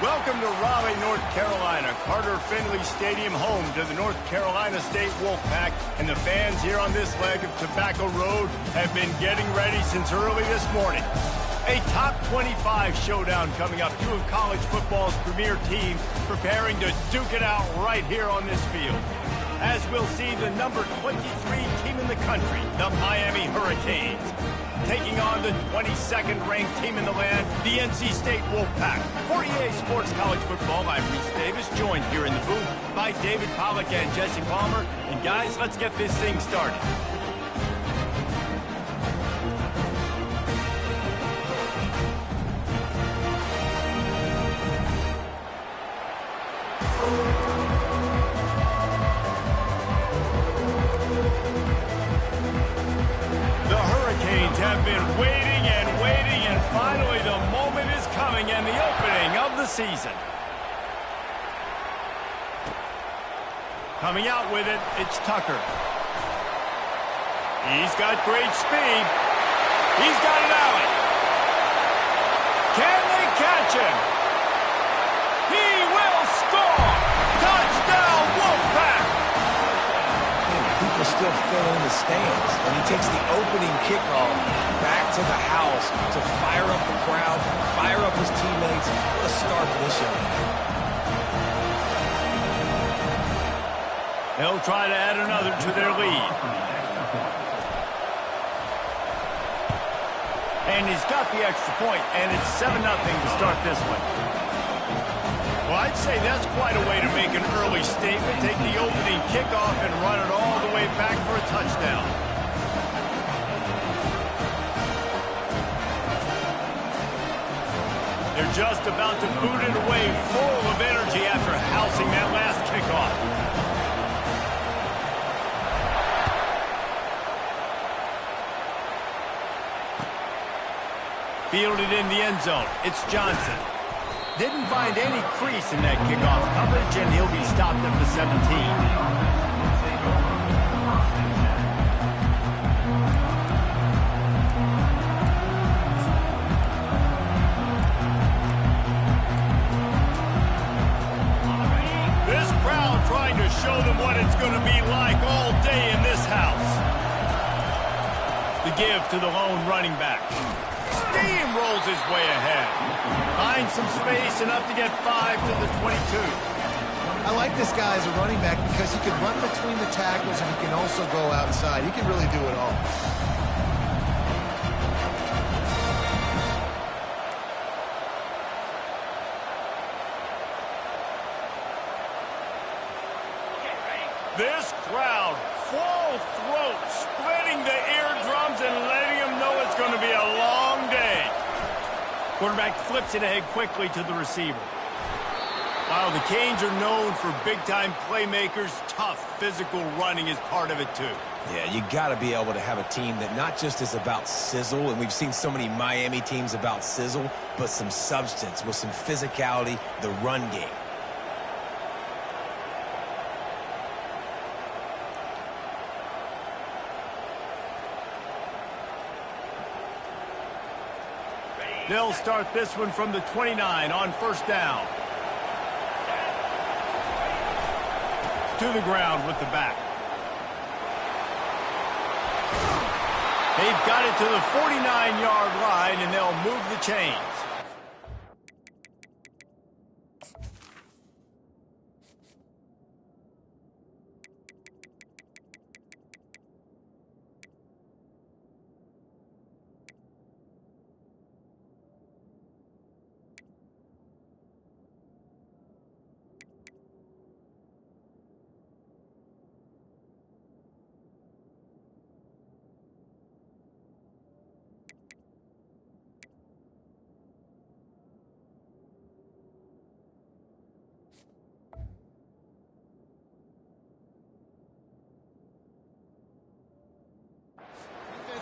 Welcome to Raleigh, North Carolina, Carter Finley Stadium, home to the North Carolina State Wolfpack, and the fans here on this leg of Tobacco Road have been getting ready since early this morning. A top 25 showdown coming up, two of college football's premier teams preparing to duke it out right here on this field. As we'll see the number 23 team in the country, the Miami Hurricanes, taking on the 22nd ranked team in the land, the NC State Wolfpack. For EA Sports College Football, I'm Reese Davis, joined here in the booth by David Pollack and Jesse Palmer. And guys, let's get this thing started. Have been waiting and finally the moment is coming and the opening of the season. Coming out with it, it's Tucker. He's got great speed. He's got an alley. Can they catch him? He will score! Touchdown, Wolfpack! People still fill in the stands, and he takes the opening kickoff back to the house to fire up the crowd, fire up his teammates. What a start for this young man. They'll try to add another to their lead. And he's got the extra point, and it's 7-0 to start this one. Well, I'd say that's quite a way to make an early statement. Take the opening kickoff and run it all the way back for a touchdown. They're just about to boot it away, full of energy after housing that last kickoff. Fielded in the end zone. It's Johnson. Didn't find any crease in that kickoff coverage, and he'll be stopped at the 17. This crowd trying to show them what it's going to be like all day in this house. The give to the lone running back. Steamrolls his way ahead. Finds some space, enough to get 5 to the 22. I like this guy as a running back because he can run between the tackles and he can also go outside. He can really do it all. This crowd, full throat, splitting the eardrums and letting them know it's going to be a long day. Quarterback flips it ahead quickly to the receiver. Wow, the Canes are known for big-time playmakers. Tough, physical running is part of it, too. Yeah, you got to be able to have a team that not just is about sizzle, and we've seen so many Miami teams about sizzle, but some substance with some physicality, the run game. They'll start this one from the 29 on first down. To the ground with the back. They've got it to the 49-yard line, and they'll move the chains.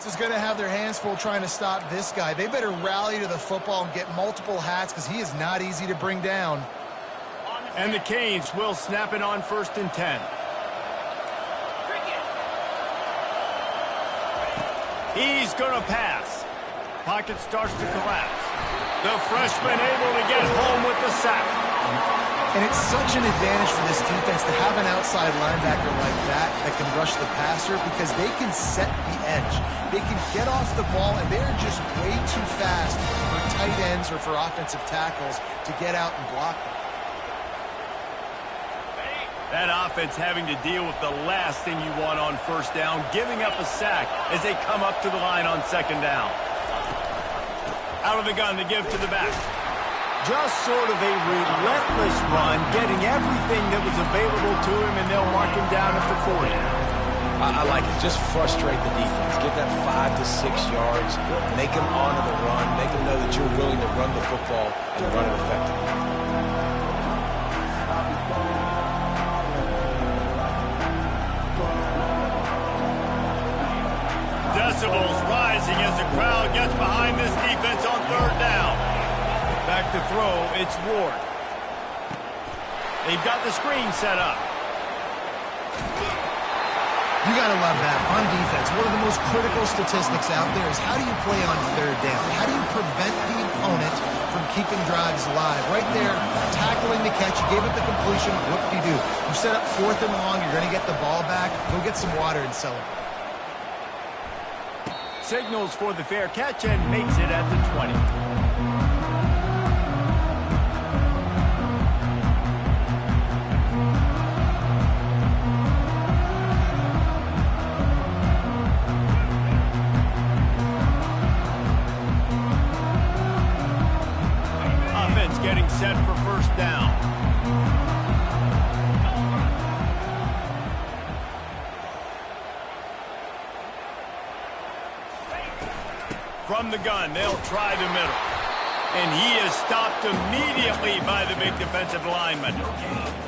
Is going to have their hands full trying to stop this guy. They better rally to the football and get multiple hats because he is not easy to bring down. And the Canes will snap it on first and 10. He's going to pass. Pocket starts to collapse. The freshman able to get home with the sack. And it's such an advantage for this defense to have an outside linebacker like that can rush the passer because they can set the edge. They can get off the ball, and they're just way too fast for tight ends or for offensive tackles to get out and block them. That offense having to deal with the last thing you want on first down, giving up a sack as they come up to the line on second down. Out of the gun to give to the back. Just sort of a relentless run, getting everything that was available to him, and they'll mark him down at the 40. I like it. Just frustrate the defense. Get that 5 to 6 yards. Make them honor the run. Make them know that you're willing to run the football and run it effectively. Decibels rising as the crowd gets behind this defense on third down. Back to throw, it's Ward. They've got the screen set up. You got to love that on defense. One of the most critical statistics out there is how do you play on third down? How do you prevent the opponent from keeping drives alive? Right there, tackling the catch. You gave it the completion. Whoop-de-doo. You set up fourth and long. You're going to get the ball back. Go get some water and celebrate. Signals for the fair catch and makes it at the 20. Offense getting set for first down. From the gun, they'll try the middle. And he is stopped immediately by the big defensive lineman.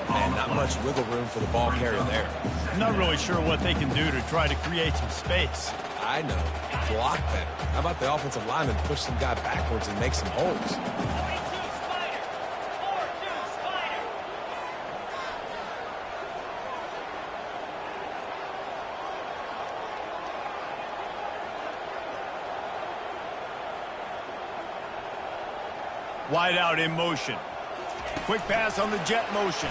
Man, not much wiggle room for the ball carrier there. I'm not really sure what they can do to try to create some space. I know. Block better. How about the offensive lineman push some guy backwards and make some holes? Wide out in motion. Quick pass on the jet motion.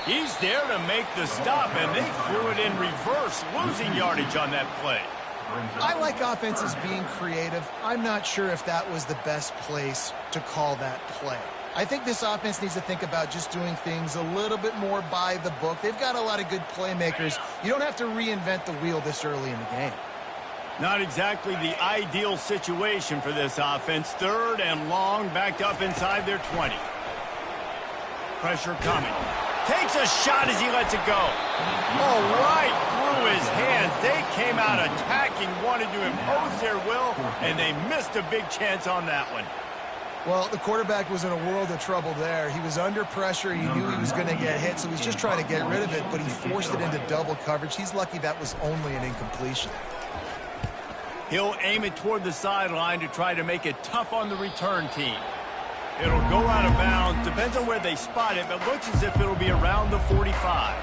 He's there to make the stop, and they threw it in reverse, losing yardage on that play. I like offenses being creative. I'm not sure if that was the best place to call that play. I think this offense needs to think about just doing things a little bit more by the book. They've got a lot of good playmakers. You don't have to reinvent the wheel this early in the game. Not exactly the ideal situation for this offense. Third and long, backed up inside their 20. Pressure coming. Takes a shot as he lets it go. Oh, right through his hands. They came out attacking, wanted to impose their will, and they missed a big chance on that one. Well, the quarterback was in a world of trouble there. He was under pressure. He knew he was going to get hit, so he's just trying to get rid of it, but he forced it into double coverage. He's lucky that was only an incompletion. He'll aim it toward the sideline to try to make it tough on the return team. It'll go out of bounds. Depends on where they spot it, but looks as if it'll be around the 45.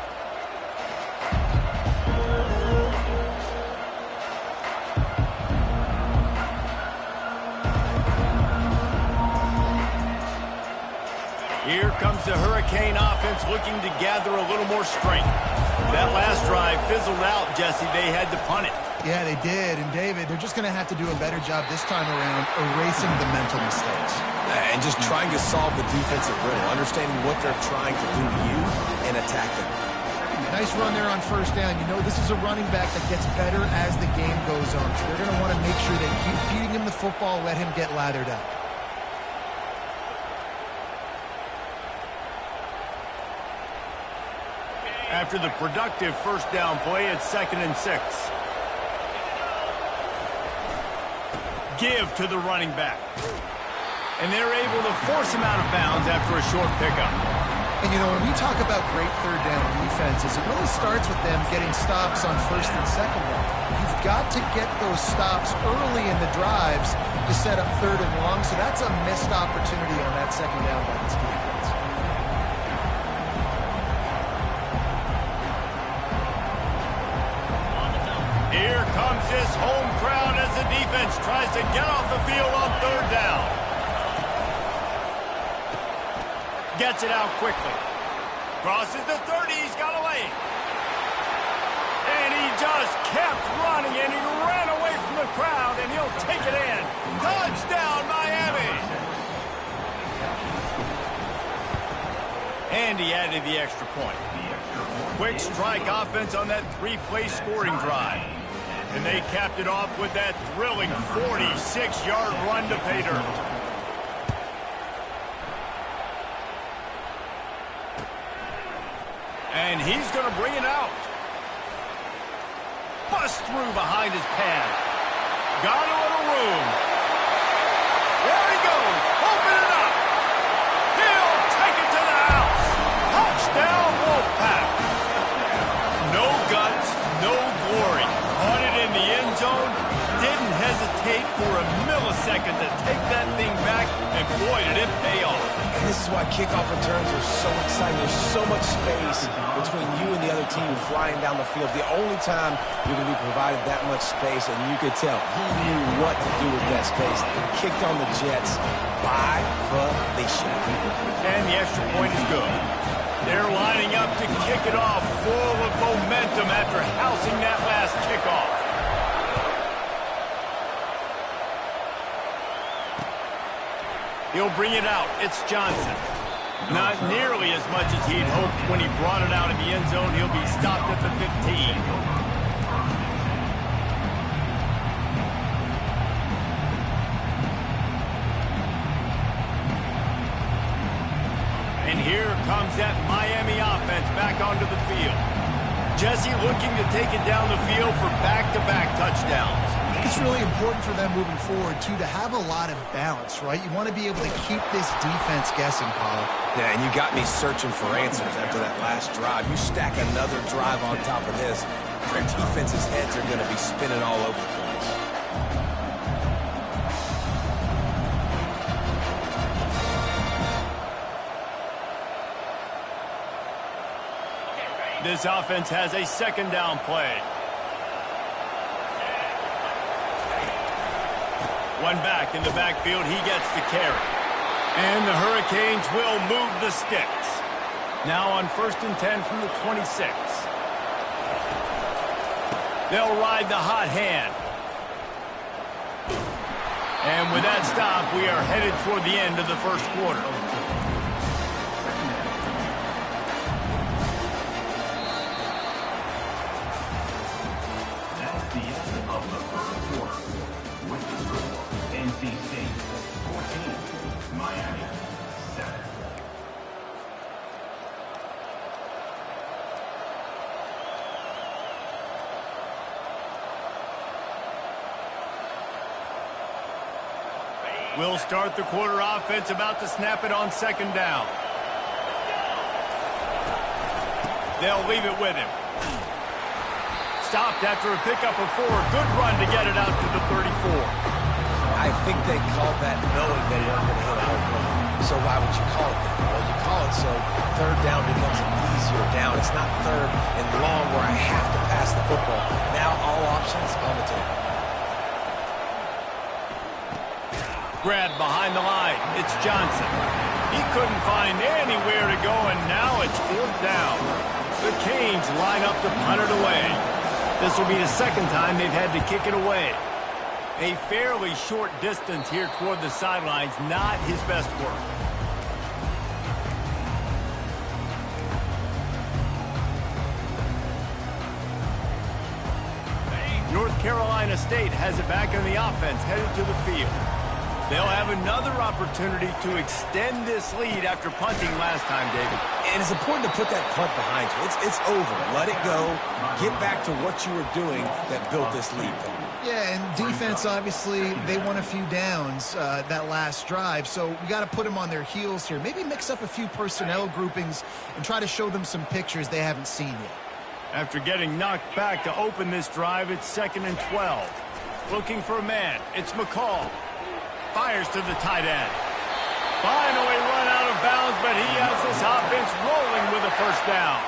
Here comes the Hurricane offense looking to gather a little more strength. That last drive fizzled out, Jesse. They had to punt it. Yeah, they did. And, David, they're just going to have to do a better job this time around erasing the mental mistakes. And just trying to solve the defensive riddle, understanding what they're trying to do to you and attack them. Nice run there on first down. You know this is a running back that gets better as the game goes on. So they're going to want to make sure they keep feeding him the football, let him get lathered up. After the productive first down play, it's 2nd and 6. Give to the running back. And they're able to force him out of bounds after a short pickup. And, you know, when we talk about great third down defenses, it really starts with them getting stops on first and second down. You've got to get those stops early in the drives to set up third and long, so that's a missed opportunity on that second down by this defense. Here comes this home crowd as the defense tries to get off the field on third down. Gets it out quickly. Crosses the 30. He's got a lane. And he just kept running, and he ran away from the crowd, and he'll take it in. Touchdown, Miami! And he added the extra point. Quick strike offense on that 3-play scoring drive. And they capped it off with that thrilling 46-yard run to pay dirt. And he's going to bring it out. Bust through behind his pad. Got a little room. There he goes. Open it up. He'll take it to the house. Touchdown, Wolfpack. No guts, no glory. Caught it in the end zone. Didn't hesitate for a millisecond to take that thing back. And boy, did it pay off. And this is why kickoff returns are so exciting. There's so much space between you and the other team flying down the field. The only time you're going to be provided that much space, and you could tell he knew what to do with that space. Kicked on the Jets by Felicia. And the extra point is good. They're lining up to kick it off, full of momentum after housing that last kickoff. He'll bring it out. It's Johnson. Not nearly as much as he'd hoped when he brought it out in the end zone. He'll be stopped at the 15. And here comes that Miami offense back onto the field. Jesse looking to take it down the field for back-to-back touchdowns. I think it's really important for them moving forward, too, to have a lot of balance, right? You want to be able to keep this defense guessing, Paul. Yeah, and you got me searching for answers after that last drive. You stack another drive on top of this, their defense's heads are going to be spinning all over the place. This offense has a second down play. One back in the backfield, he gets the carry. And the Hurricanes will move the sticks. Now on 1st and 10 from the 26. They'll ride the hot hand. And with that stop, we are headed toward the end of the first quarter. We'll start the quarter offense, about to snap it on second down. They'll leave it with him. Stopped after a pickup of 4. Good run to get it out to the 34. I think they called that knowing they weren't going to hit a home run. So why would you call it that? Well, you call it so third down becomes an easier down. It's not third and long where I have to pass the football. Now all options on the table. Grab behind the line. It's Johnson. He couldn't find anywhere to go, and now it's 4th down. The Canes line up to punt it away. This will be the second time they've had to kick it away. A fairly short distance here toward the sidelines, not his best work. North Carolina State has it back in the offense, headed to the field. They'll have another opportunity to extend this lead after punting last time, David. And it's important to put that punt behind you. It's over. Let it go. Get back to what you were doing that built this lead. Yeah, and defense, obviously, they won a few downs that last drive, so we got to put them on their heels here. Maybe mix up a few personnel groupings and try to show them some pictures they haven't seen yet. After getting knocked back to open this drive, it's 2nd and 12. Looking for a man. It's McCall. Fires to the tight end. Finally run out of bounds, but he has this offense rolling with a first down.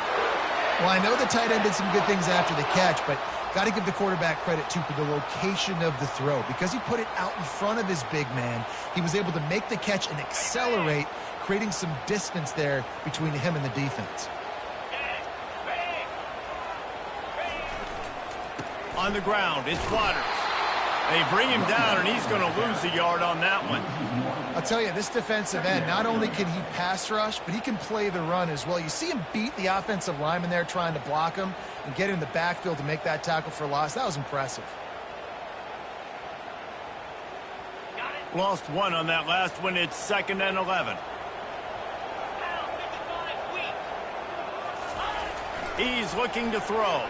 Well, I know the tight end did some good things after the catch, but got to give the quarterback credit, too, for the location of the throw. Because he put it out in front of his big man, he was able to make the catch and accelerate, creating some distance there between him and the defense. On the ground, it's Waters. They bring him down, and he's going to lose a yard on that one. I'll tell you, this defensive end, not only can he pass rush, but he can play the run as well. You see him beat the offensive lineman there trying to block him and get in the backfield to make that tackle for loss. That was impressive. Lost one on that last one. It's 2nd and 11. He's looking to throw.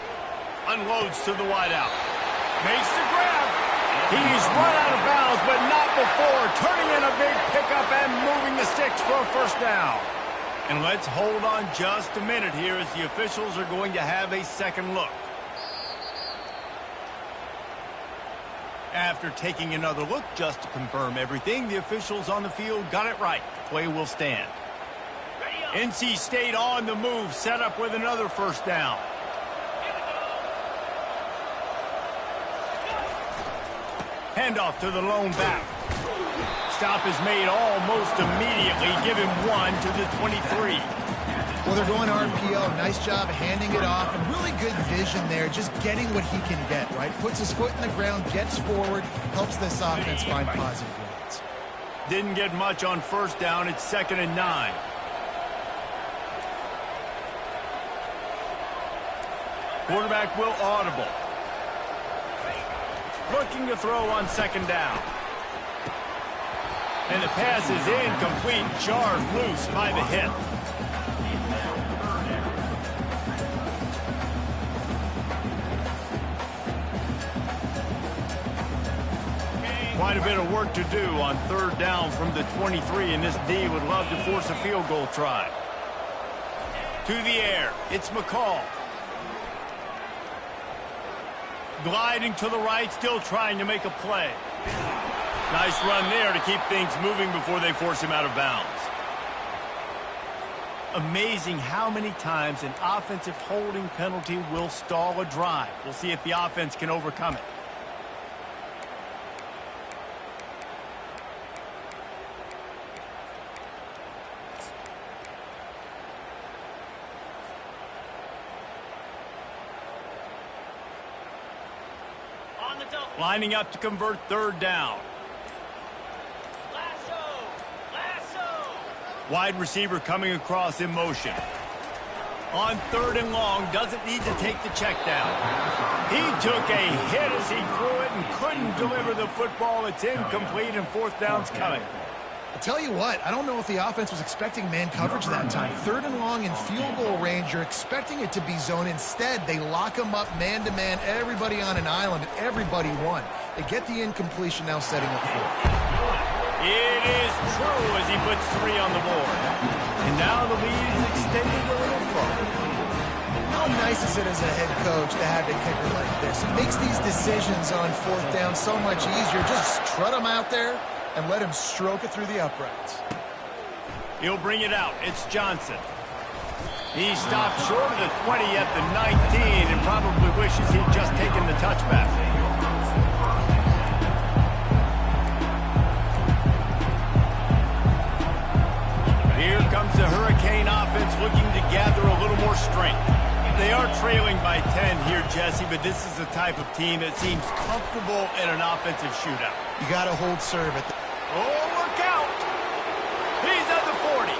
Unloads to the wideout. Makes the grab. He's run out of bounds, but not before turning in a big pickup and moving the sticks for a first down. And let's hold on just a minute here as the officials are going to have a second look. After taking another look just to confirm everything, the officials on the field got it right. Play will stand. NC State on the move, set up with another first down. Handoff to the lone back. Stop is made almost immediately. Give him 1 to the 23. Well, they're going RPO. Nice job handing it off, and really good vision there, just getting what he can get, right? Puts his foot in the ground, gets forward, helps this offense find positive yards. Didn't get much on first down. It's 2nd and 9. Quarterback will audible. Looking to throw on 2nd down. And the pass is incomplete. Jarred loose by the hip. Quite a bit of work to do on 3rd down from the 23, and this D would love to force a field goal try. To the air, it's McCall. Gliding to the right, still trying to make a play. Nice run there to keep things moving before they force him out of bounds. Amazing how many times an offensive holding penalty will stall a drive. We'll see if the offense can overcome it. Lining up to convert 3rd down. Wide receiver coming across in motion. On 3rd and long, doesn't need to take the check down. He took a hit as he threw it and couldn't deliver the football. It's incomplete, and 4th down's coming. I'll tell you what, I don't know if the offense was expecting man coverage that time. 3rd and long in field goal range, you're expecting it to be zone. Instead, they lock them up man-to-man, everybody on an island, and everybody won. They get the incompletion, now setting up 4th. It is true as he puts 3 on the board. And now the lead is extended a little further. How nice is it as a head coach to have a kicker like this? It makes these decisions on 4th down so much easier. Just strut them out there and let him stroke it through the uprights. He'll bring it out. It's Johnson. He stopped short of the 20 at the 19 and probably wishes he'd just taken the touchback. Here comes the Hurricane offense looking to gather a little more strength. They are trailing by 10 here, Jesse, but this is the type of team that seems comfortable in an offensive shootout. You got to hold serve at the... Oh, look out! He's at the 40.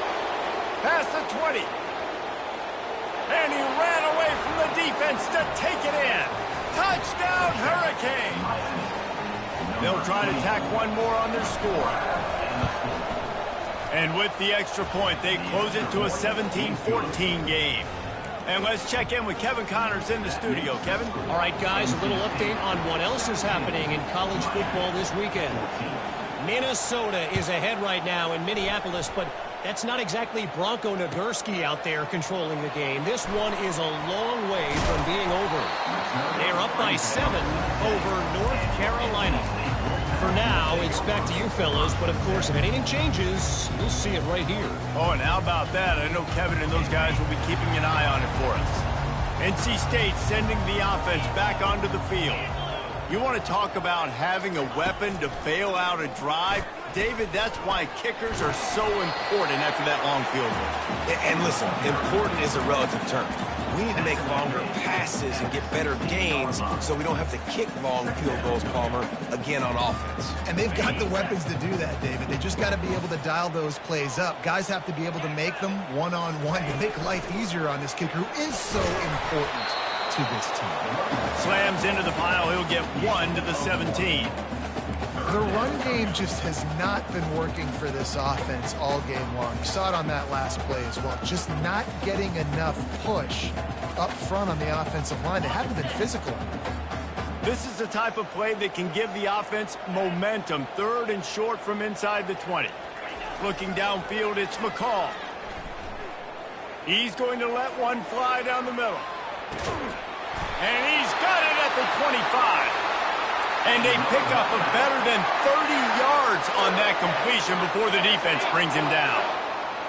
Past the 20. And he ran away from the defense to take it in. Touchdown, Hurricane! They'll try to tack one more on their score. And with the extra point, they close it to a 17-14 game. And let's check in with Kevin Connors in the studio. Kevin? All right, guys, a little update on what else is happening in college football this weekend. Minnesota is ahead right now in Minneapolis, but that's not exactly Bronco Nagurski out there controlling the game. This one is a long way from being over. They're up by 7 over North Carolina. For now, it's back to you fellas, but of course, if anything changes, you'll see it right here. Oh, and how about that? I know Kevin and those guys will be keeping an eye on it for us. NC State sending the offense back onto the field. You want to talk about having a weapon to bail out a drive? David, that's why kickers are so important after that long field goal. And listen, important is a relative term. We need to make longer passes and get better gains so we don't have to kick long field goals, Palmer, again on offense. And they've got the weapons to do that, David. They just got to be able to dial those plays up. Guys have to be able to make them one-on-one to make life easier on this kicker who is so important to this team. Slams into the pile. He'll get 1 to the 17. The run game just has not been working for this offense all game long. You saw it on that last play as well. Just not getting enough push up front on the offensive line. They haven't been physical. This is the type of play that can give the offense momentum. 3rd and short from inside the 20. Looking downfield, it's McCall. He's going to let one fly down the middle. And he's got it at the 25. And they pick up a better than 30 yards on that completion before the defense brings him down.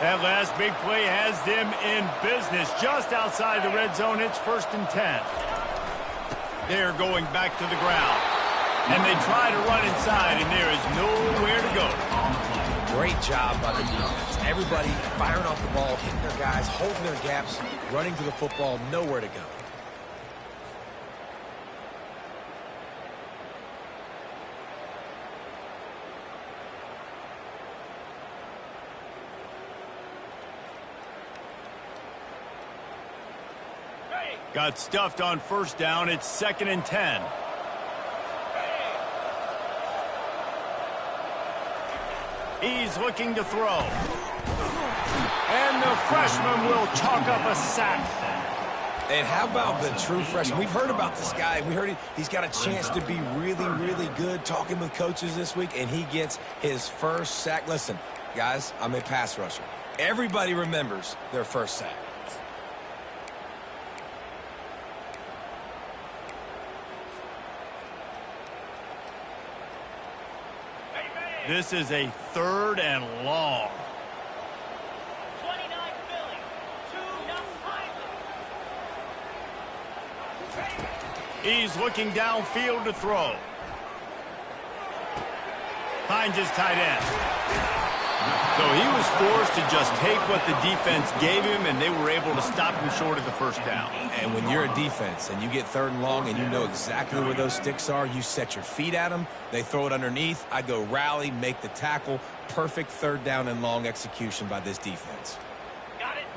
That last big play has them in business just outside the red zone. It's 1st and 10. They're going back to the ground. And they try to run inside, and there is nowhere to go. Great job by the defense. Everybody firing off the ball, hitting their guys, holding their gaps, running to the football, nowhere to go. Got stuffed on 1st down. It's 2nd and 10. He's looking to throw. And the freshman will chalk up a sack. And how about the true freshman? We've heard about this guy. We heard he's got a chance to be really, really good, talking with coaches this week, and he gets his first sack. Listen, guys, I'm a pass rusher. Everybody remembers their first sack. This is a 3rd and long. 29 Philly, 2 He's looking downfield to throw. Finds his tight end. So he was forced to just take what the defense gave him, and they were able to stop him short of the 1st down. And when you're a defense and you get 3rd and long and you know exactly where those sticks are, you set your feet at them, they throw it underneath, I go rally, make the tackle. Perfect 3rd down and long execution by this defense.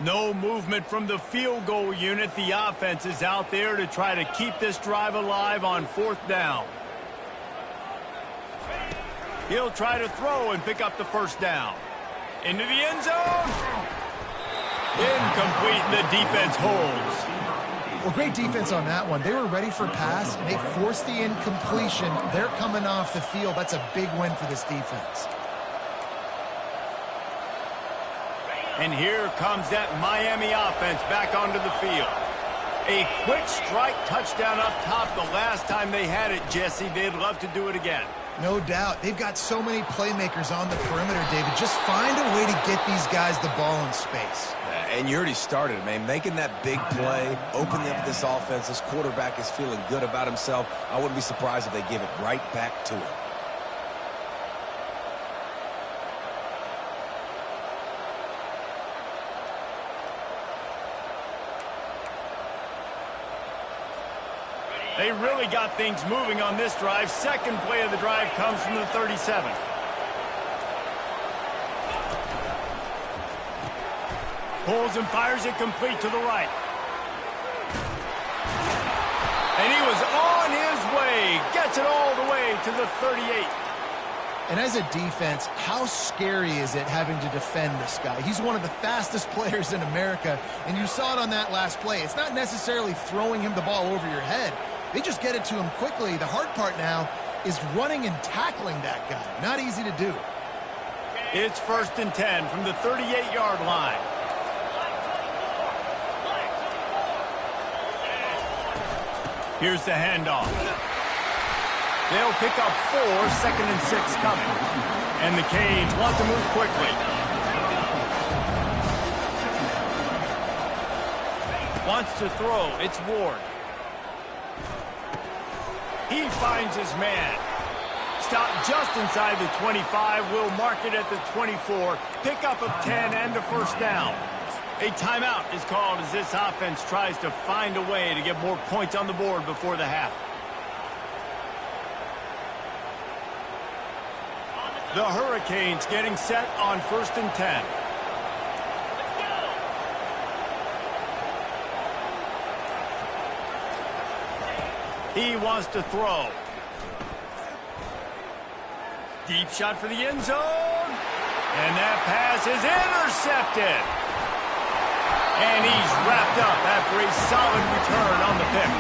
No movement from the field goal unit. The offense is out there to try to keep this drive alive on 4th down. He'll try to throw and pick up the 1st down. Into the end zone. Incomplete, and the defense holds. Well, great defense on that one. They were ready for pass, and they forced the incompletion. They're coming off the field. That's a big win for this defense. And here comes that Miami offense back onto the field. A quick strike touchdown up top the last time they had it, Jesse. They'd love to do it again. No doubt. They've got so many playmakers on the perimeter, David. Just find a way to get these guys the ball in space. And you already started, man. Making that big play, opening up this offense. This quarterback is feeling good about himself. I wouldn't be surprised if they give it right back to him. They really got things moving on this drive. 2nd play of the drive comes from the 37. Pulls and fires it complete to the right. And he was on his way. Gets it all the way to the 38. And as a defense, how scary is it having to defend this guy? He's one of the fastest players in America, and you saw it on that last play. It's not necessarily throwing him the ball over your head. They just get it to him quickly. The hard part now is running and tackling that guy. Not easy to do. It's 1st and 10 from the 38-yard line. Here's the handoff. They'll pick up 4, 2nd and 6 coming. And the Canes want to move quickly. Wants to throw. It's Ward. He finds his man. stop just inside the 25. We'll mark it at the 24. Pickup of 10 and a first down. A timeout is called as this offense tries to find a way to get more points on the board before the half. The Hurricanes getting set on 1st and 10. He wants to throw. Deep shot for the end zone. And that pass is intercepted. And he's wrapped up after a solid return on the pick.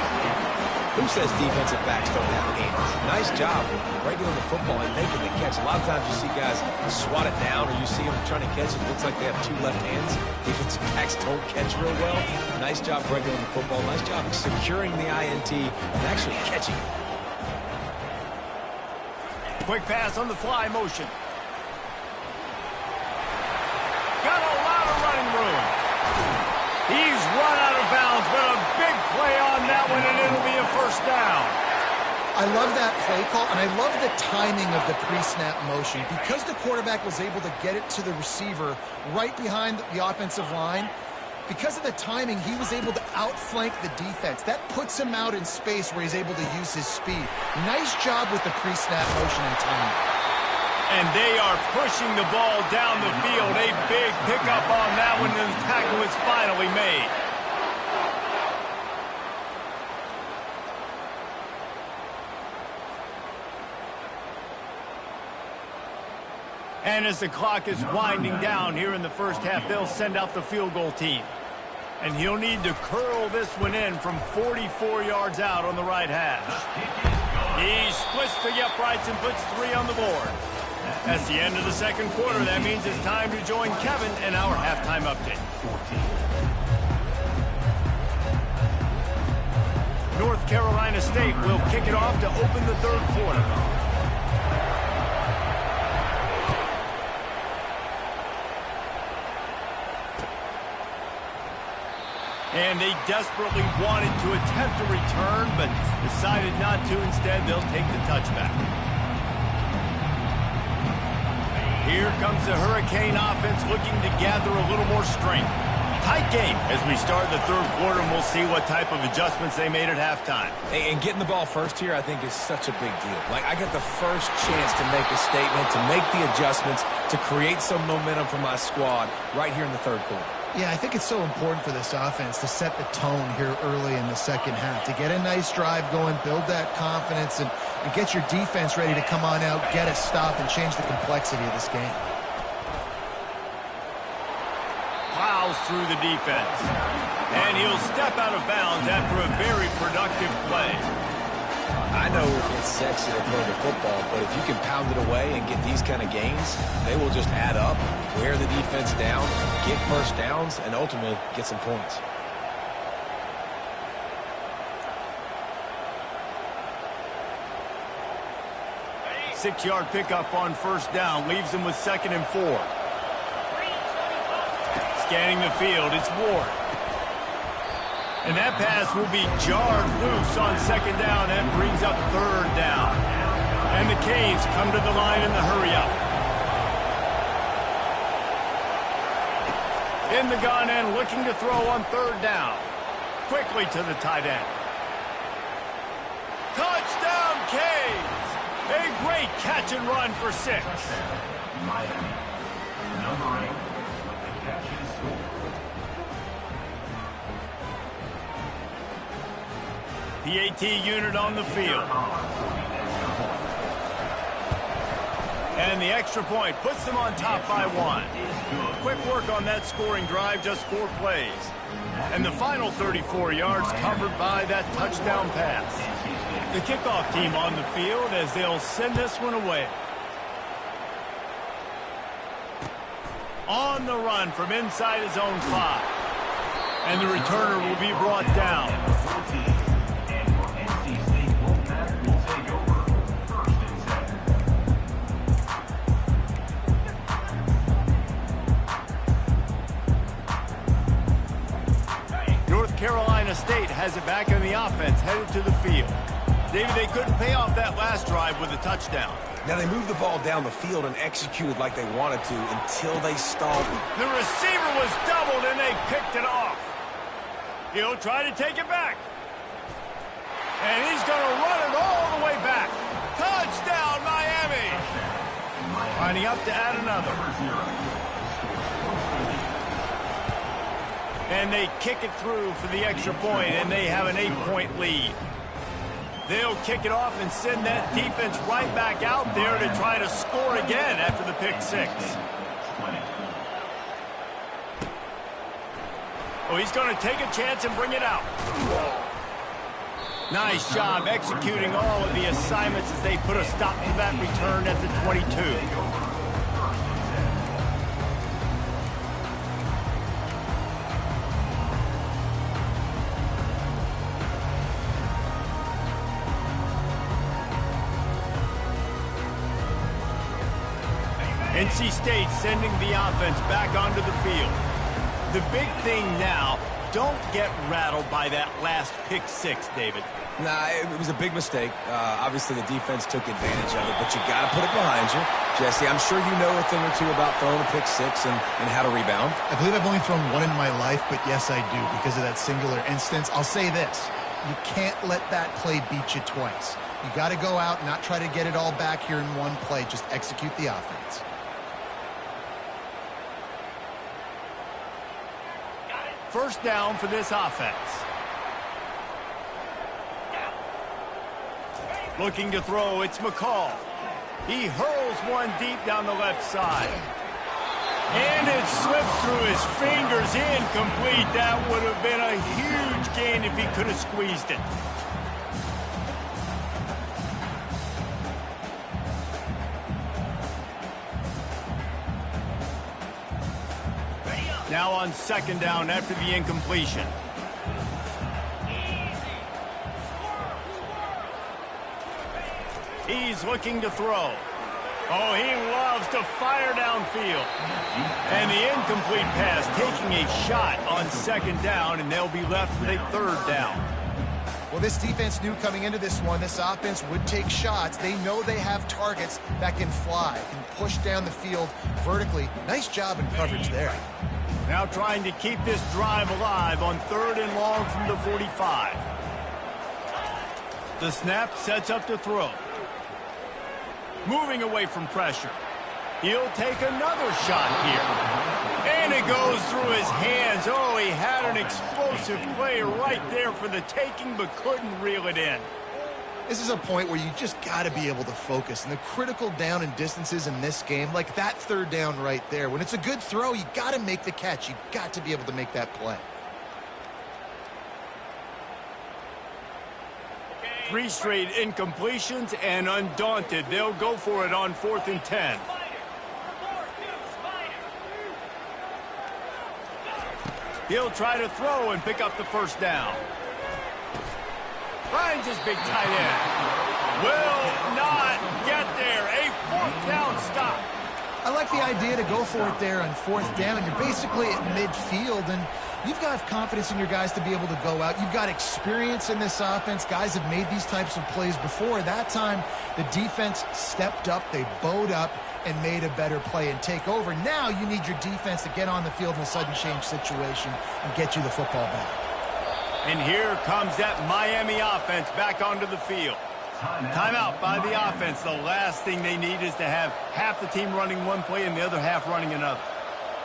Who says defensive backs don't have hands? Nice job breaking on the football and making the catch. A lot of times you see guys swat it down or you see them trying to catch it. It looks like they have two left hands. Defensive backs don't catch real well. Nice job breaking on the football. Nice job securing the INT and actually catching it. Quick pass on the fly motion. Got a lot of running room. He's run out of bounds, but a big play on that one, and it'll be a first down. I love that play call, and I love the timing of the pre-snap motion. Because the quarterback was able to get it to the receiver right behind the offensive line, because of the timing, he was able to outflank the defense. That puts him out in space where he's able to use his speed. Nice job with the pre-snap motion and timing. And they are pushing the ball down the field. A big pickup on that one, and the tackle is finally made. And as the clock is winding down here in the first half, they'll send out the field goal team. And he'll need to curl this one in from 44 yards out on the right hash. He splits the uprights and puts 3 on the board. That's the end of the second quarter. That means it's time to join Kevin in our halftime update. North Carolina State will kick it off to open the third quarter. And they desperately wanted to attempt a return, but decided not to. Instead, they'll take the touchback. Here comes the Hurricane offense looking to gather a little more strength. Tight game as we start the third quarter, and we'll see what type of adjustments they made at halftime. And getting the ball first here, I think, is such a big deal. Like, I get the first chance to make a statement, to make the adjustments, to create some momentum for my squad right here in the third quarter. Yeah, I think it's so important for this offense to set the tone here early in the second half, to get a nice drive going, build that confidence, and get your defense ready to come on out, get a stop, and change the complexity of this game. Plows through the defense. And he'll step out of bounds after a very productive play. I know it's sexy to throw the football, but if you can pound it away and get these kind of gains, they will just add up, wear the defense down, get first downs, and ultimately get some points. Six-yard pickup on first down leaves them with 2nd and 4. Scanning the field, it's Ward. And that pass will be jarred loose on 2nd down. That brings up 3rd down. And the Canes come to the line in the hurry-up. In the gun and looking to throw on 3rd down. Quickly to the tight end. Touchdown, Canes! A great catch and run for 6. Miami, number 8, with the catch and score. The AT unit on the field. And the extra point puts them on top by 1. Quick work on that scoring drive, just 4 plays. And the final 34 yards covered by that touchdown pass. The kickoff team on the field as they'll send this one away. On the run from inside his own 5. And the returner will be brought down. North Carolina State has it back in the offense, headed to the field. David, they couldn't pay off that last drive with a touchdown. Now they moved the ball down the field and executed like they wanted to until they stalled. The receiver was doubled and they picked it off. He'll try to take it back. And he's going to run it all the way back. Touchdown, Miami! Lining up to add another. And they kick it through for the extra point, and they have an 8-point lead. They'll kick it off and send that defense right back out there to try to score again after the pick six. Oh, he's going to take a chance and bring it out. Nice job executing all of the assignments as they put a stop to that return at the 22. NC State sending the offense back onto the field. The big thing now, don't get rattled by that last pick six, David. Nah, it was a big mistake. Obviously, the defense took advantage of it, but you got to put it behind you. Jesse, I'm sure you know a thing or two about throwing a pick six and how to rebound. I believe I've only thrown one in my life, but yes, I do because of that singular instance. I'll say this. You can't let that play beat you twice. You got to go out and not try to get it all back here in one play. Just execute the offense. First down for this offense. Looking to throw, it's McCall. He hurls one deep down the left side. And it slips through his fingers, incomplete. That would have been a huge gain if he could have squeezed it. Now on second down after the incompletion. He's looking to throw. Oh, he loves to fire downfield. And the incomplete pass taking a shot on second down, and they'll be left with a third down. Well, this defense knew coming into this one, this offense would take shots. They know they have targets that can fly, can push down the field vertically. Nice job in coverage there. Now trying to keep this drive alive on third and long from the 45. The snap sets up to throw. Moving away from pressure. He'll take another shot here. And it goes through his hands. Oh, he had an explosive play right there for the taking, but couldn't reel it in. This is a point where you just got to be able to focus. And the critical down and distances in this game, like that third down right there, when it's a good throw, you got to make the catch. You got to be able to make that play. 3 straight incompletions, and undaunted, they'll go for it on 4th and 10. He'll try to throw and pick up the first down. Finds his big tight end. Will not get there. A 4th down stop. I like the idea to go for it there on 4th down. You're basically at midfield, and you've got confidence in your guys to be able to go out. You've got experience in this offense. Guys have made these types of plays before. That time, the defense stepped up. They bowed up and made a better play and take over. Now you need your defense to get on the field in a sudden change situation and get you the football back. And here comes that Miami offense back onto the field. Timeout by the offense. The last thing they need is to have half the team running one play and the other half running another.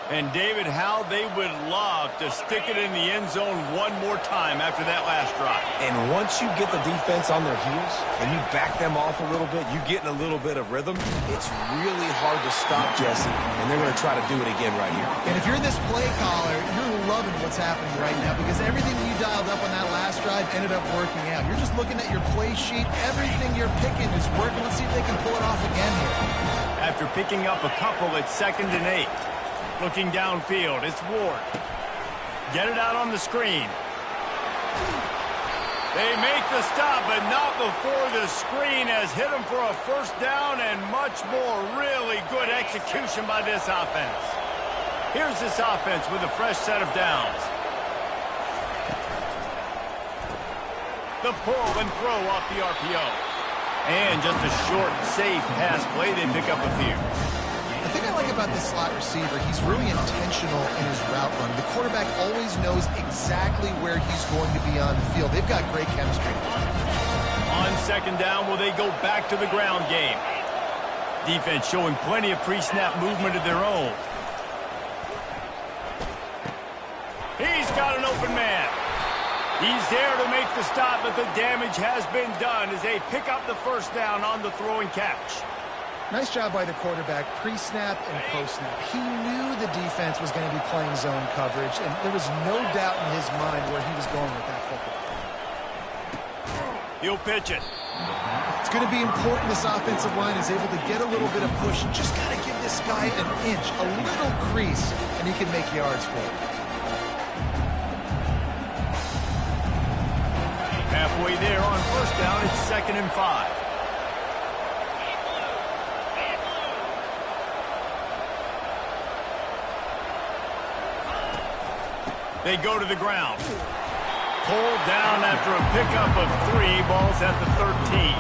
And, David, how they would love to stick it in the end zone one more time after that last drive. And once you get the defense on their heels and you back them off a little bit, you get in a little bit of rhythm, it's really hard to stop, Jesse, and they're going to try to do it again right here. And if you're this play caller, you're loving what's happening right now because everything you dialed up on that last drive ended up working out. You're just looking at your play sheet. Everything you're picking is working. Let's see if they can pull it off again here. After picking up a couple, it's 2nd and 8. Looking downfield, it's Ward. Get it out on the screen. They make the stop, but not before the screen has hit them for a first down and much more. Really good execution by this offense. Here's this offense with a fresh set of downs. The pull and throw off the RPO. And just a short, safe pass play. They pick up a few. The thing I like about this slot receiver, he's really intentional in his route run. The quarterback always knows exactly where he's going to be on the field. They've got great chemistry. On second down, will they go back to the ground game? Defense showing plenty of pre-snap movement of their own. He's got an open man. He's there to make the stop, but the damage has been done as they pick up the first down on the throw and catch. Nice job by the quarterback, pre-snap and post-snap. He knew the defense was going to be playing zone coverage, and there was no doubt in his mind where he was going with that football. He'll pitch it. It's going to be important this offensive line is able to get a little bit of push. Just got to give this guy an inch, a little crease, and he can make yards for it. Halfway there on first down, it's 2nd and 5. They go to the ground. Pulled down after a pickup of 3. Ball's at the 13.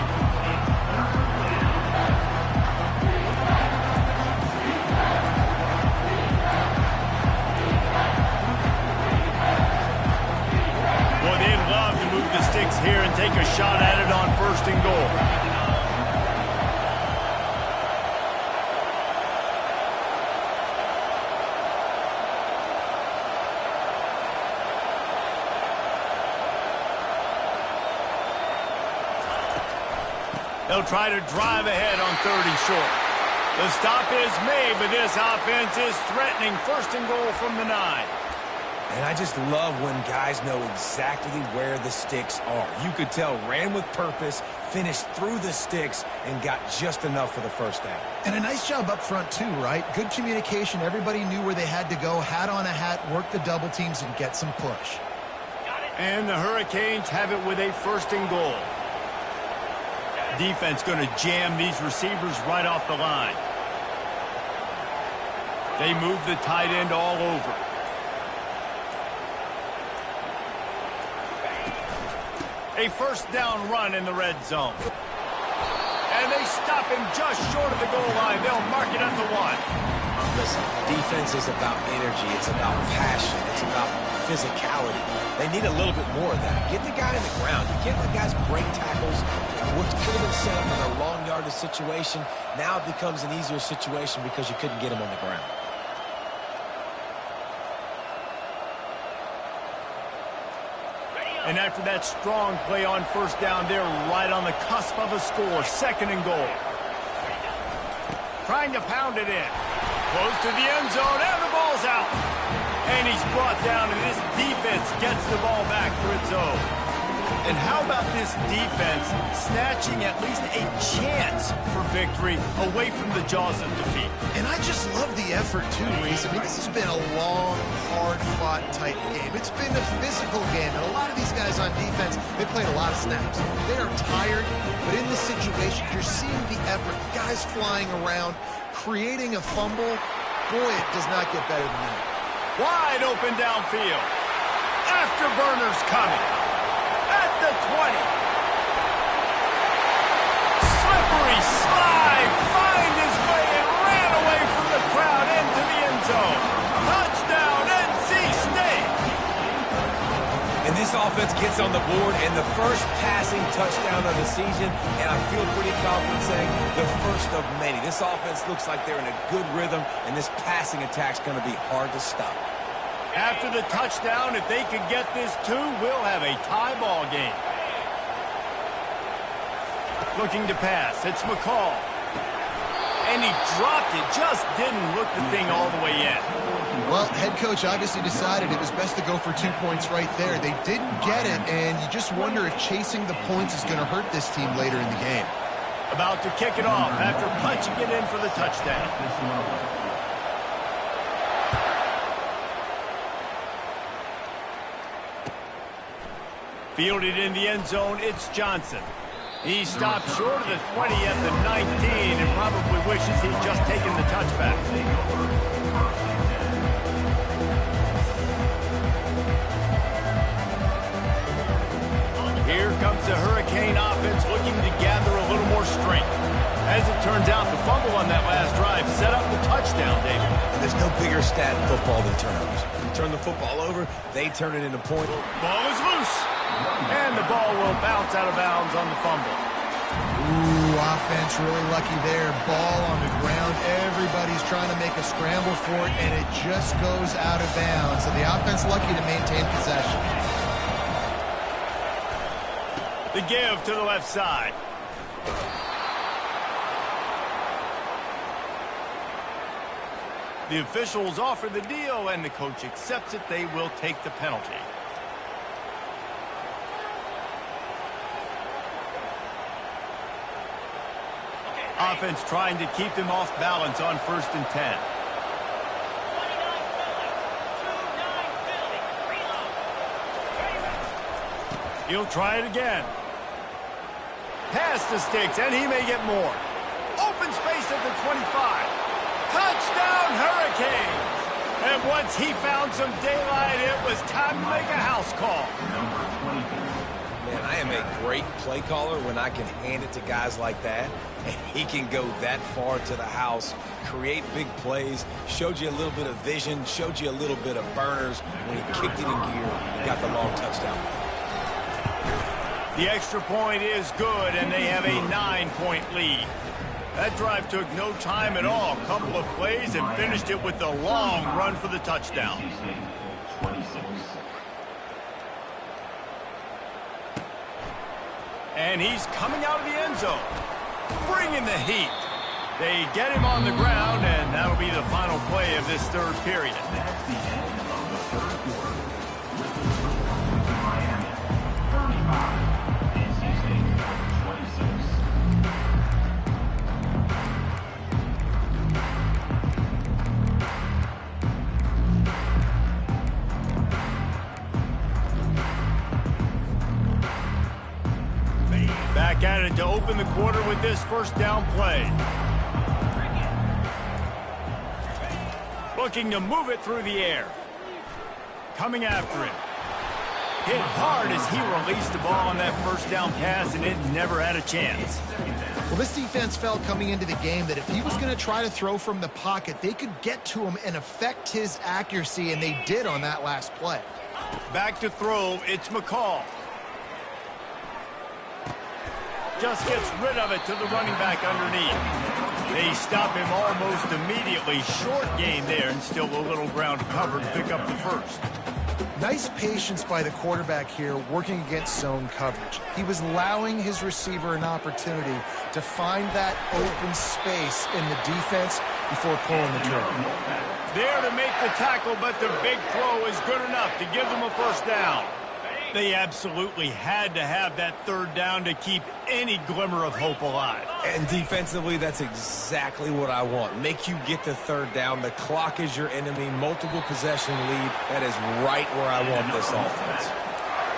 Boy, they'd love to move the sticks here and take a shot at it on 1st and goal. They'll try to drive ahead on 3rd and short. The stop is made, but this offense is threatening 1st and goal from the 9. And I just love when guys know exactly where the sticks are. You could tell ran with purpose, finished through the sticks, and got just enough for the first down. And a nice job up front, too, right? Good communication. Everybody knew where they had to go. Hat on a hat, work the double teams, and get some push. And the Hurricanes have it with a 1st and goal. Defense going to jam these receivers right off the line. They move the tight end all over. A 1st down run in the red zone. And they stop him just short of the goal line. They'll mark it at the 1. Listen, defense is about energy. It's about passion. It's about physicality. They need a little bit more of that. Get the guy in the ground. You can't let guys break tackles. What could have been set up in a long yardage situation, now it becomes an easier situation because you couldn't get him on the ground. And after that strong play on 1st down, they're right on the cusp of a score. 2nd and goal. Trying to pound it in. Close to the end zone, and the ball's out. And he's brought down, and this defense gets the ball back for its own. And how about this defense snatching at least a chance for victory away from the jaws of defeat? And I just love the effort, too, Reese. I mean, this has been a long, hard-fought type game. It's been a physical game, and a lot of these guys on defense, they played a lot of snaps. They are tired, but in this situation, you're seeing the effort. Guys flying around, creating a fumble. Boy, it does not get better than that. Wide open downfield. Afterburners coming. At the 20. Slippery slide. Find his way and ran away from the crowd into the end zone. Touchdown, NC State. And this offense gets on the board and the first passing touchdown of the season, and I feel pretty confident saying the first of many. This offense looks like they're in a good rhythm, and this passing attack's going to be hard to stop. After the touchdown, if they could get this 2, we'll have a tie ball game. Looking to pass, it's McCall. And he dropped it, just didn't look the thing all the way in. Well, head coach obviously decided it was best to go for 2 points right there. They didn't get it, and you just wonder if chasing the points is going to hurt this team later in the game. About to kick it off after punching it in for the touchdown. Fielded in the end zone, it's Johnson. He stopped short of the 20 at the 19 and probably wishes he'd just taken the touchback. Here comes the Hurricane offense looking to gather a little more strength. As it turns out, the fumble on that last drive set up the touchdown, David. And there's no bigger stat in football than turnovers. You turn the football over, they turn it into point. Ball is loose. And the ball will bounce out of bounds on the fumble. Ooh, offense really lucky there. Ball on the ground. Everybody's trying to make a scramble for it, and it just goes out of bounds. So the offense lucky to maintain possession. The give to the left side. The officials offer the deal, and the coach accepts it. They will take the penalty. Offense trying to keep them off balance on 1st and 10. 29 Philly. Reload. He'll try it again. Pass the sticks, and he may get more. Open space at the 25. Touchdown, Hurricanes! And once he found some daylight, it was time to make a house call. Man, I am a great play caller when I can hand it to guys like that. And he can go that far to the house, create big plays, showed you a little bit of vision, showed you a little bit of burners. When he kicked it in gear, he got the long touchdown. The extra point is good, and they have a 9-point lead. That drive took no time at all. A couple of plays and finished it with the long run for the touchdown. And he's coming out of the end zone, bringing the heat. They get him on the ground, and that'll be the final play of this third period. That's the end of the third quarter. With the score, Miami 35, NC State 26. Back at it to open the quarter with this first down play. Looking to move it through the air. Coming after him. Hit hard as he released the ball on that first down pass, and it never had a chance. Well, this defense felt coming into the game that if he was going to try to throw from the pocket, they could get to him and affect his accuracy, and they did on that last play. Back to throw, it's McCall. Just gets rid of it to the running back underneath. They stop him almost immediately. Short gain there, and still a little ground covered to pick up the first. Nice patience by the quarterback here working against zone coverage. He was allowing his receiver an opportunity to find that open space in the defense before pulling the trigger. There to make the tackle, but the big throw is good enough to give them a first down. They absolutely had to have that third down to keep any glimmer of hope alive. And defensively, that's exactly what I want. Make you get the third down. The clock is your enemy. Multiple possession lead. That is right where I want this offense.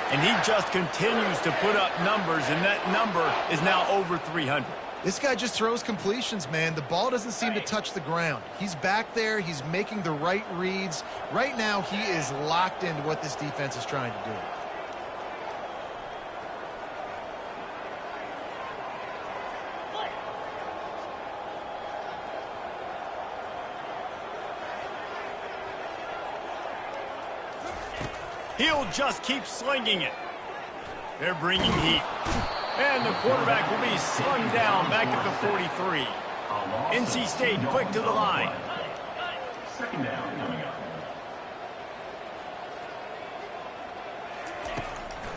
And he just continues to put up numbers, and that number is now over 300. This guy just throws completions, man. The ball doesn't seem to touch the ground. He's back there. He's making the right reads. Right now, he is locked into what this defense is trying to do. He'll just keep slinging it. They're bringing heat. And the quarterback will be slung down back at the 43. NC State quick to the line. Second down coming up.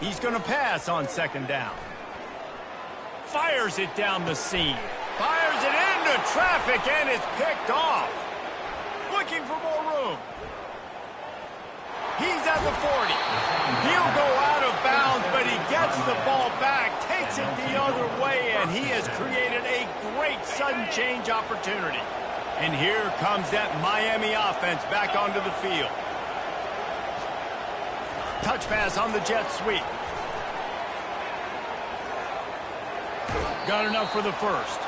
He's going to pass on second down. Fires it down the seam. Fires it into traffic, and it's picked off. Looking for more room. He's at the 40. He'll go out of bounds, but he gets the ball back, takes it the other way, and he has created a great sudden change opportunity. And here comes that Miami offense back onto the field. Touch pass on the jet sweep. Got enough for the first.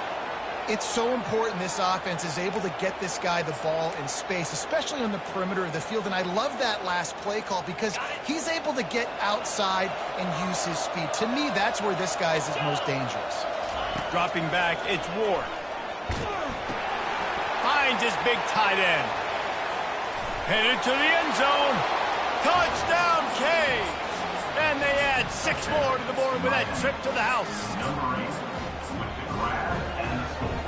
It's so important this offense is able to get this guy the ball in space, especially on the perimeter of the field. And I love that last play call because he's able to get outside and use his speed. To me, that's where this guy is his most dangerous. Dropping back, it's Ward. Finds his big tight end. Headed to the end zone. Touchdown, K. And they add 6 more to the board with that trip to the house. Number 8 with the grab and the score.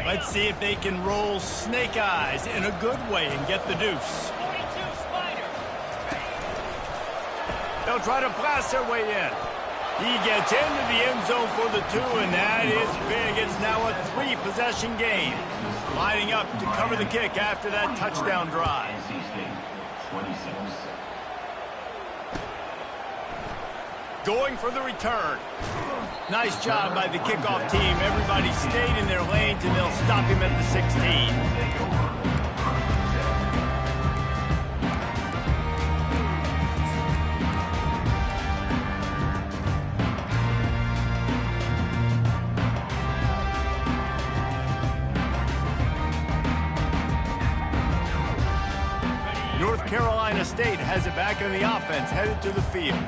Let's see if they can roll snake eyes in a good way and get the deuce. 42 Spider. They'll try to blast their way in. He gets into the end zone for the 2, and that is big. It's now a 3-possession game. Lining up to cover the kick after that touchdown drive. NC State 26. Going for the return. Nice job by the kickoff team. Everybody stayed in their lanes, and they'll stop him at the 16. North Carolina State has it back in the offense, headed to the field.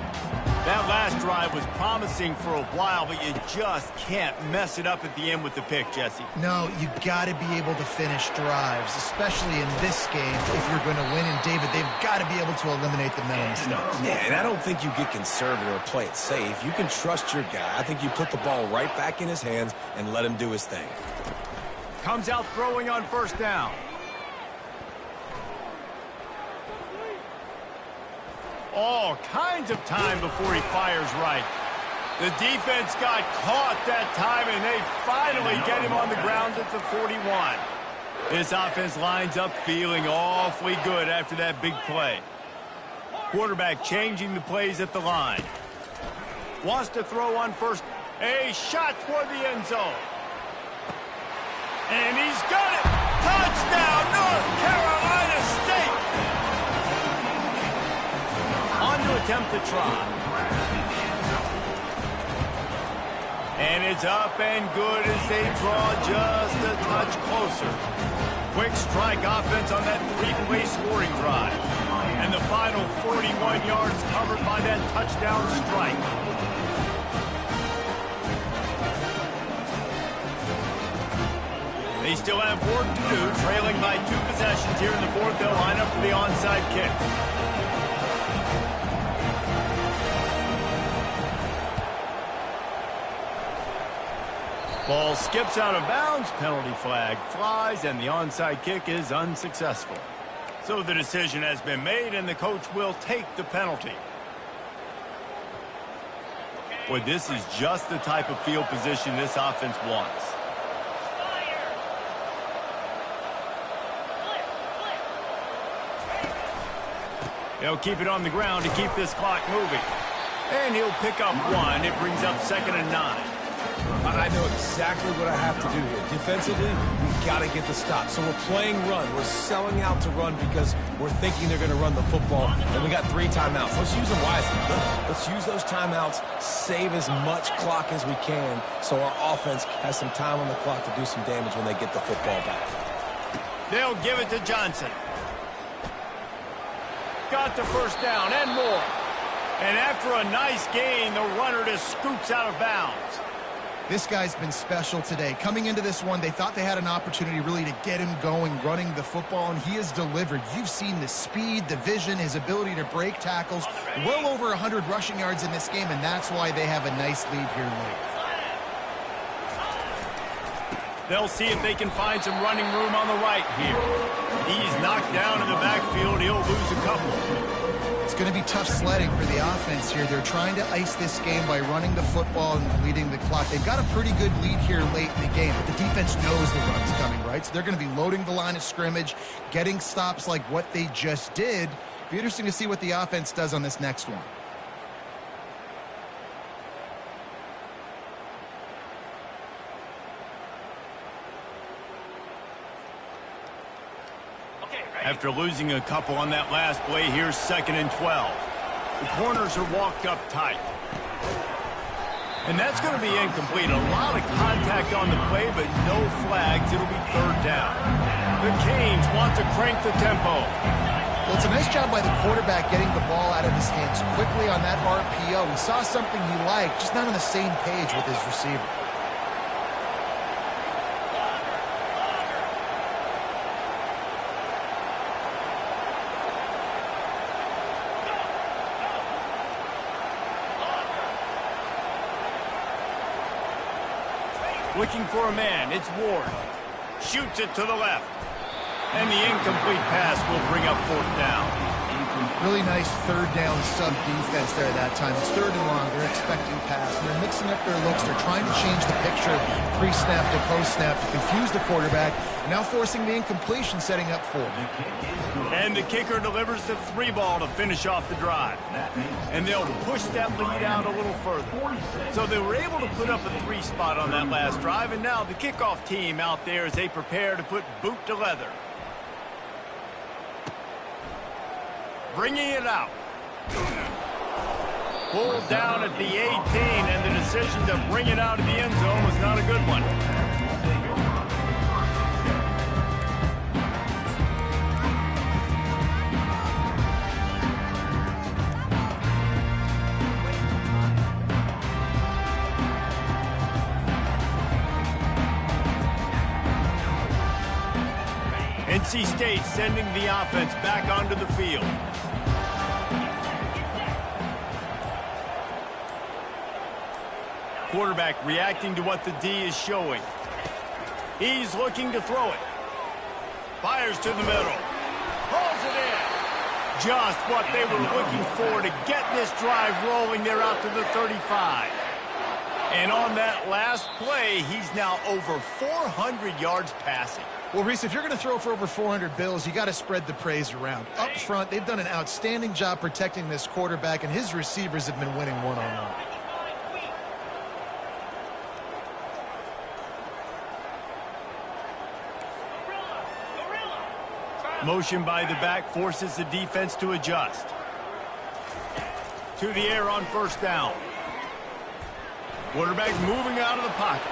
That last drive was promising for a while, but you just can't mess it up at the end with the pick, Jesse. No, you got to be able to finish drives, especially in this game if you're going to win. And, David, they've got to be able to eliminate the mental mistakes. Yeah, and I don't think you get conservative or play it safe. You can trust your guy. I think you put the ball right back in his hands and let him do his thing. Comes out throwing on first down. All kinds of time before he fires right. The defense got caught that time, and they finally get him on the ground at the 41. This offense lines up feeling awfully good after that big play. Quarterback changing the plays at the line. Wants to throw on first. A shot toward the end zone. And he's got it. Touchdown, North Carolina State. On to attempt the try. And it's up and good as they draw just a touch closer. Quick strike offense on that 3-play scoring drive. And the final 41 yards covered by that touchdown strike. They still have work to do, trailing by 2 possessions here in the 4th. They'll line up for the onside kick. Ball skips out of bounds, penalty flag flies, and the onside kick is unsuccessful. So the decision has been made, and the coach will take the penalty. Boy, this is just the type of field position this offense wants. They'll keep it on the ground to keep this clock moving. And he'll pick up 1. It brings up 2nd and 9. I know exactly what I have to do here. Defensively, we've got to get the stop. So we're playing run. We're selling out to run because we're thinking they're going to run the football. And we got 3 timeouts. Let's use them wisely. Let's use those timeouts, save as much clock as we can so our offense has some time on the clock to do some damage when they get the football back. They'll give it to Johnson. Got the first down and more. And after a nice gain, the runner just scoots out of bounds. This guy's been special today. Coming into this one, they thought they had an opportunity really to get him going, running the football, and he has delivered. You've seen the speed, the vision, his ability to break tackles. Well over 100 rushing yards in this game, and that's why they have a nice lead here late. They'll see if they can find some running room on the right here. He's knocked down in the backfield. He'll lose a couple. It's going to be tough sledding for the offense here. They're trying to ice this game by running the football and leading the clock. They've got a pretty good lead here late in the game, but the defense knows the run's coming, right? So they're going to be loading the line of scrimmage, getting stops like what they just did. Be interesting to see what the offense does on this next one. After losing a couple on that last play, here's 2nd and 12. The corners are walked up tight. And that's going to be incomplete. A lot of contact on the play, but no flags. It'll be 3rd down. The Canes want to crank the tempo. Well, it's a nice job by the quarterback getting the ball out of his hands quickly on that RPO. He saw something he liked, just not on the same page with his receiver. Looking for a man, it's Ward. Shoots it to the left. And the incomplete pass will bring up 4th down. Really nice 3rd down sub defense there that time. It's 3rd and long. They're expecting pass. And they're mixing up their looks. They're trying to change the picture pre-snap to post-snap to confuse the quarterback. Now forcing the incompletion, setting up 4. And the kicker delivers the 3 ball to finish off the drive. And they'll push that lead out a little further. So they were able to put up a 3 spot on that last drive. And now the kickoff team out there as they prepare to put boot to leather. Bringing it out. Pulled down at the 18, and the decision to bring it out of the end zone was not a good one. NC State sending the offense back onto the field. Quarterback reacting to what the D is showing. He's looking to throw it. Fires to the middle. Pulls it in. Just what they were looking for to get this drive rolling. They're out to the 35. And on that last play, he's now over 400 yards passing. Well, Reese, if you're going to throw for over 400 bills, you got to spread the praise around. Up front, they've done an outstanding job protecting this quarterback, and his receivers have been winning one-on-one. Motion by the back forces the defense to adjust. To the air on 1st down. Quarterback moving out of the pocket.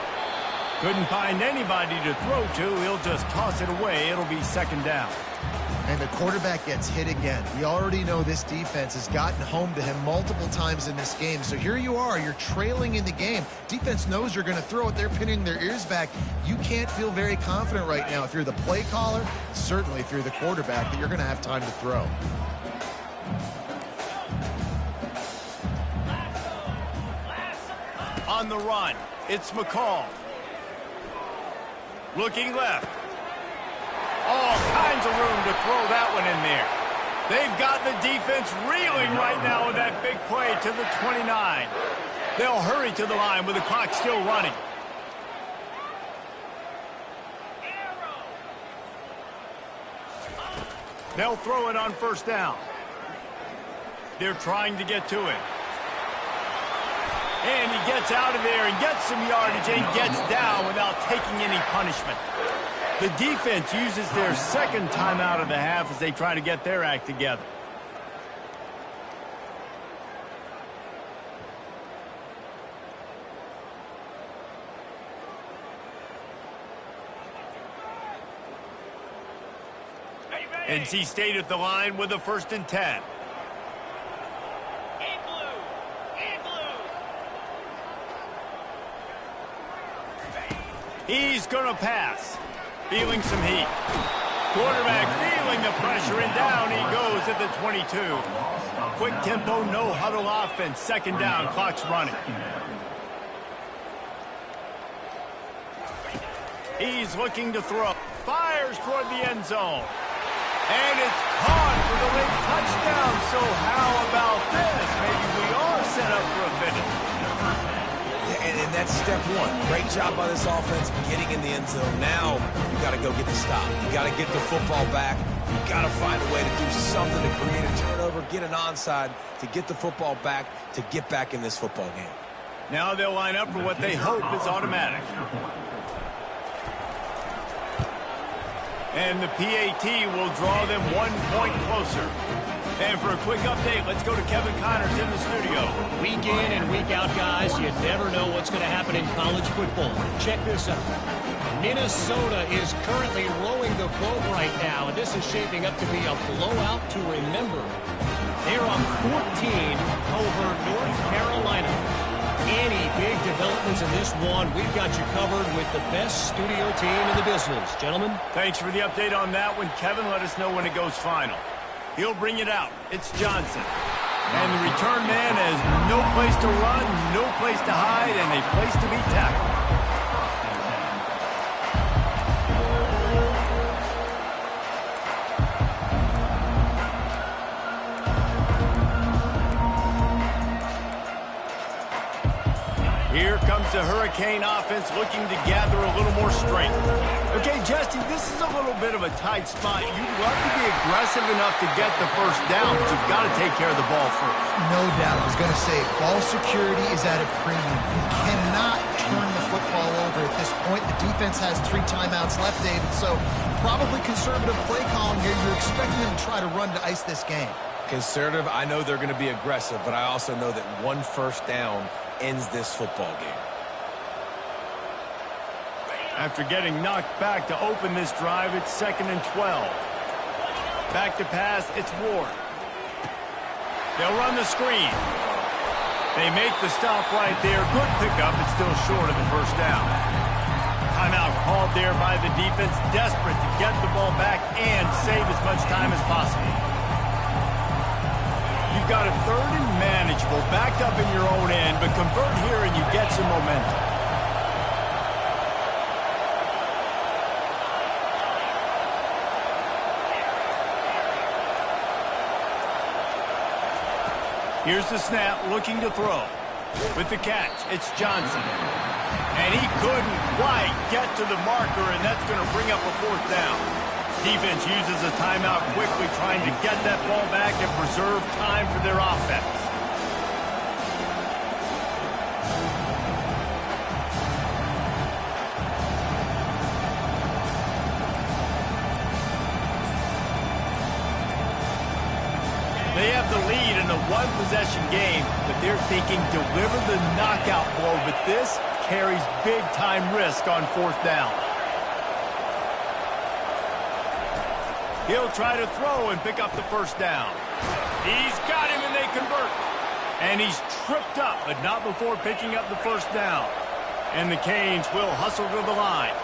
Couldn't find anybody to throw to. He'll just toss it away. It'll be 2nd down. And the quarterback gets hit again. We already know this defense has gotten home to him multiple times in this game. So here you are. You're trailing in the game. Defense knows you're going to throw it. They're pinning their ears back. You can't feel very confident right now. If you're the play caller, certainly if you're the quarterback, that you're going to have time to throw. On the run, it's McCall. Looking left. All kinds of room to throw that one in there. They've got the defense reeling right now with that big play to the 29. They'll hurry to the line with the clock still running. They'll throw it on 1st down. They're trying to get to it. And he gets out of there and gets some yardage and gets down without taking any punishment. The defense uses their 2nd timeout of the half as they try to get their act together. NC State at the line with a 1st and 10. He's going to pass. Feeling some heat. Quarterback feeling the pressure, and down he goes at the 22. Quick tempo, no huddle offense. 2nd down, clock's running. He's looking to throw. Fires toward the end zone. And it's caught for the late touchdown. So how about this? Maybe we are set up for a finish. And that's step 1. Great job by this offense getting in the end zone. Now you got to go get the stop. You got to get the football back. You got to find a way to do something to create a turnover, get an onside, to get the football back, to get back in this football game. Now they'll line up for what they hope is automatic. And the PAT will draw them 1 point closer. And for a quick update, let's go to Kevin Connors in the studio. Week in and week out, guys, you never know what's going to happen in college football. Check this out. Minnesota is currently rowing the boat right now, and this is shaping up to be a blowout to remember. They're up 14 over North Carolina. Any big developments in this one, we've got you covered with the best studio team in the business. Gentlemen. Thanks for the update on that one. Kevin, let us know when it goes final. He'll bring it out. It's Johnson. And the return man has no place to run, no place to hide, and a place to be tackled. Here comes the Hurricane offense looking to gather a little more strength. Okay, Jesse, this is a little bit of a tight spot. You'd love to be aggressive enough to get the first down, but you've got to take care of the ball first. No doubt. I was going to say, ball security is at a premium. You cannot turn the football over at this point. The defense has 3 timeouts left, David, so probably conservative play calling here. You're expecting them to try to run to ice this game. Conservative, I know they're going to be aggressive, but I also know that 1 first down ends this football game. After getting knocked back to open this drive, it's 2nd and 12. Back to pass, it's Ward. They'll run the screen. They make the stop right there. Good pickup, it's still short of the first down. Timeout called there by the defense, desperate to get the ball back and save as much time as possible. You've got a 3rd and manageable, backed up in your own end, but convert here and you get some momentum. Here's the snap, looking to throw. With the catch, it's Johnson. And he couldn't quite get to the marker, and that's going to bring up a 4th down. Defense uses a timeout quickly, trying to get that ball back and preserve time for their offense. They have the lead in a 1-possession game, but they're thinking deliver the knockout blow, but this carries big-time risk on 4th down. He'll try to throw and pick up the first down. He's got him and they convert. And he's tripped up, but not before picking up the first down. And the Canes will hustle to the line.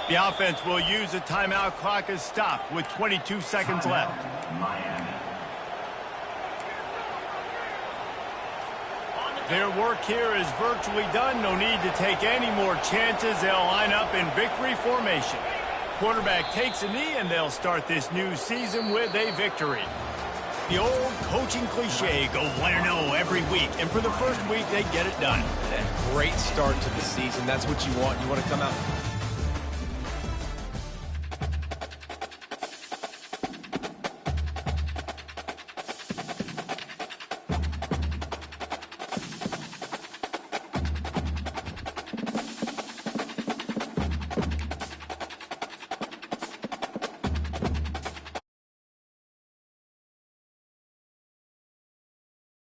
The offense will use a timeout. Clock is stopped with 22 seconds left. Miami. Their work here is virtually done. No need to take any more chances. They'll line up in victory formation. Quarterback takes a knee, and they'll start this new season with a victory. The old coaching cliche, go 1-0 every week. And for the first week, they get it done. Great start to the season. That's what you want. You want to come out